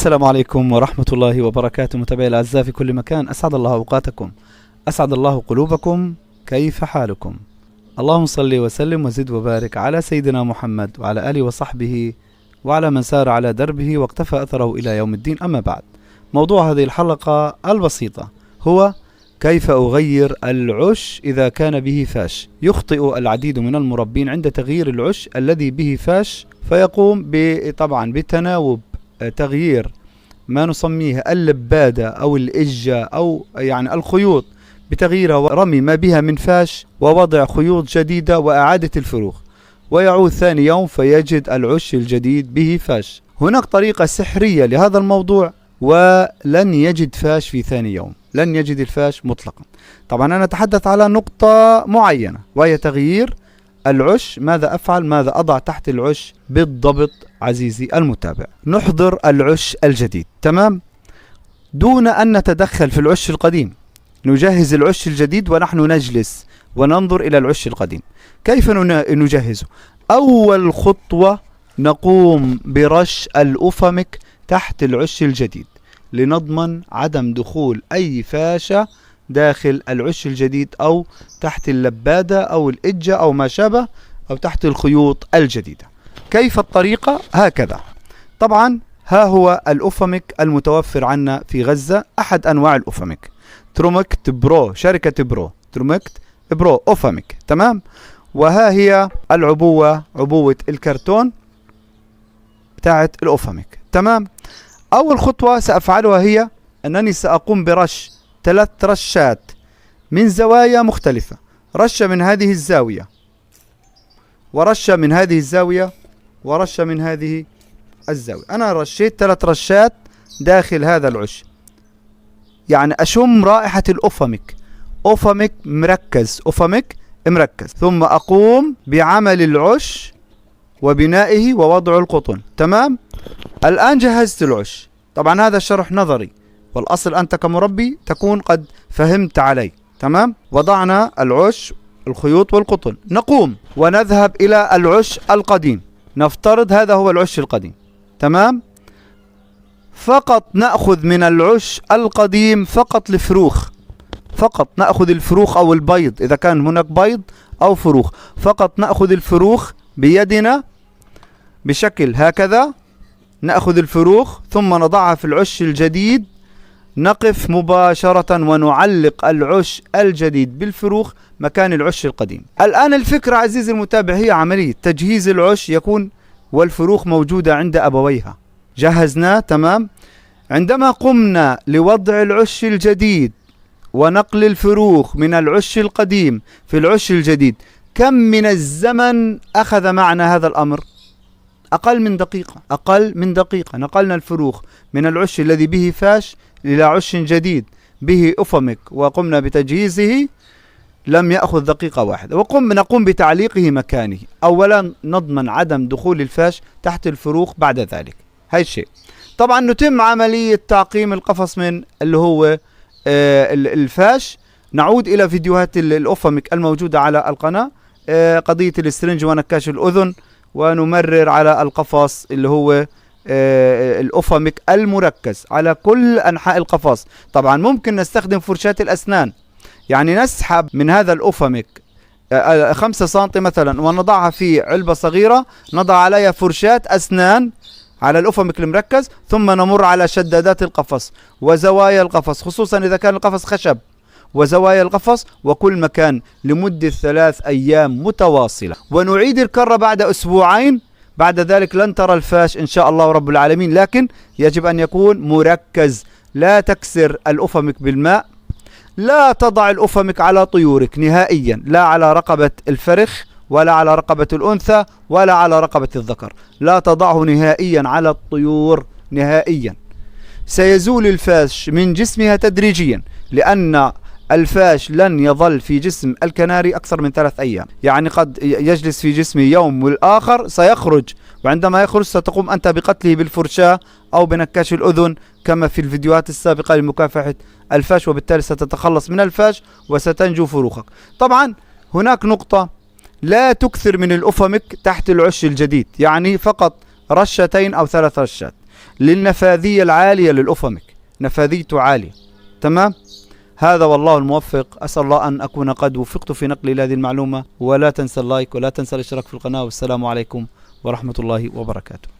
السلام عليكم ورحمة الله وبركاته. متابعي الأعزاء في كل مكان، أسعد الله أوقاتكم، أسعد الله قلوبكم. كيف حالكم؟ اللهم صل وسلم وزد وبارك على سيدنا محمد وعلى آله وصحبه وعلى من سار على دربه واقتفى أثره إلى يوم الدين. أما بعد، موضوع هذه الحلقة البسيطة هو كيف أغير العش إذا كان به فاش. يخطئ العديد من المربين عند تغيير العش الذي به فاش، فيقوم طبعا بتناوب تغيير ما نسميه اللبادة أو الإجة أو يعني الخيوط، بتغييرها ورمي ما بها من فاش ووضع خيوط جديدة وإعادة الفروغ، ويعود ثاني يوم فيجد العش الجديد به فاش. هناك طريقة سحرية لهذا الموضوع، ولن يجد فاش في ثاني يوم، لن يجد الفاش مطلقا. طبعا أنا أتحدث على نقطة معينة وهي تغيير العش. ماذا أفعل؟ ماذا أضع تحت العش بالضبط عزيزي المتابع؟ نحضر العش الجديد، تمام، دون أن نتدخل في العش القديم. نجهز العش الجديد ونحن نجلس وننظر إلى العش القديم. كيف نجهزه؟ أول خطوة نقوم برش الأوفاميك تحت العش الجديد لنضمن عدم دخول أي فاشة داخل العش الجديد أو تحت اللبادة أو الإجة أو ما شابه أو تحت الخيوط الجديدة. كيف الطريقة؟ هكذا. طبعا ها هو الأوفاميك المتوفر عنا في غزة، أحد أنواع الأوفاميك، ترومكت برو، شركة برو، ترومكت برو أوفاميك، تمام. وها هي العبوة، عبوة الكرتون بتاعت الأوفاميك، تمام. أول خطوة سأفعلها هي أنني سأقوم برش 3 رشات من زوايا مختلفة. رشة من هذه الزاوية، ورشة من هذه الزاوية، ورشة من هذه الزاوية. أنا رشيت 3 رشات داخل هذا العش، يعني أشم رائحة الأوفاميك، أوفاميك مركز، أوفاميك مركز. ثم أقوم بعمل العش وبنائه ووضع القطن، تمام. الآن جهزت العش. طبعا هذا شرح نظري، والأصل أنت كمربي تكون قد فهمت علي، تمام. وضعنا العش، الخيوط والقطن. نقوم ونذهب إلى العش القديم، نفترض هذا هو العش القديم، تمام. فقط نأخذ من العش القديم فقط الفروخ، فقط نأخذ الفروخ أو البيض إذا كان هناك بيض أو فروخ. فقط نأخذ الفروخ بيدنا بشكل هكذا، نأخذ الفروخ ثم نضعها في العش الجديد. نقف مباشرة ونعلق العش الجديد بالفروخ مكان العش القديم. الآن الفكرة عزيزي المتابع هي عملية تجهيز العش، يكون والفروخ موجودة عند أبويها، جهزناه، تمام. عندما قمنا لوضع العش الجديد ونقل الفروخ من العش القديم في العش الجديد، كم من الزمن أخذ معنا هذا الأمر؟ أقل من دقيقة، أقل من دقيقة. نقلنا الفروخ من العش الذي به فاش إلى عش جديد به أوفاميك وقمنا بتجهيزه، لم يأخذ دقيقة واحدة. نقوم بتعليقه مكانه. أولا نضمن عدم دخول الفاش تحت الفروخ بعد ذلك، هاي الشيء. طبعا نتم عملية تعقيم القفص من اللي هو الفاش. نعود إلى فيديوهات الأوفاميك الموجودة على القناة، قضية السرنج ونكاش الأذن، ونمرر على القفص اللي هو الأوفاميك المركز على كل أنحاء القفص. طبعا ممكن نستخدم فرشاة الأسنان، يعني نسحب من هذا الأوفاميك 5 سنتي مثلا ونضعها في علبة صغيرة، نضع عليها فرشاة أسنان على الأوفاميك المركز، ثم نمر على شدادات القفص وزوايا القفص، خصوصا إذا كان القفص خشب، وزوايا القفص وكل مكان لمدة 3 أيام متواصلة، ونعيد الكرة بعد أسبوعين. بعد ذلك لن ترى الفاش إن شاء الله رب العالمين، لكن يجب أن يكون مركز. لا تكسر الأوفاميك بالماء، لا تضع الأوفاميك على طيورك نهائيا، لا على رقبة الفرخ ولا على رقبة الأنثى ولا على رقبة الذكر، لا تضعه نهائيا على الطيور نهائيا. سيزول الفاش من جسمها تدريجيا، لأن الفاش لن يظل في جسم الكناري أكثر من 3 أيام، يعني قد يجلس في جسمه يوم والآخر سيخرج، وعندما يخرج ستقوم أنت بقتله بالفرشاة أو بنكاش الأذن كما في الفيديوهات السابقة لمكافحة الفاش، وبالتالي ستتخلص من الفاش وستنجو فروخك. طبعا هناك نقطة، لا تكثر من الأوفاميك تحت العش الجديد، يعني فقط 2 أو 3 رشات. للنفاذية العالية للأفمك، نفاذيته عالية. تمام. هذا والله الموفق. أسأل الله أن أكون قد وفقت في نقل هذه المعلومة. ولا تنسى اللايك ولا تنسى الاشتراك في القناة. والسلام عليكم ورحمة الله وبركاته.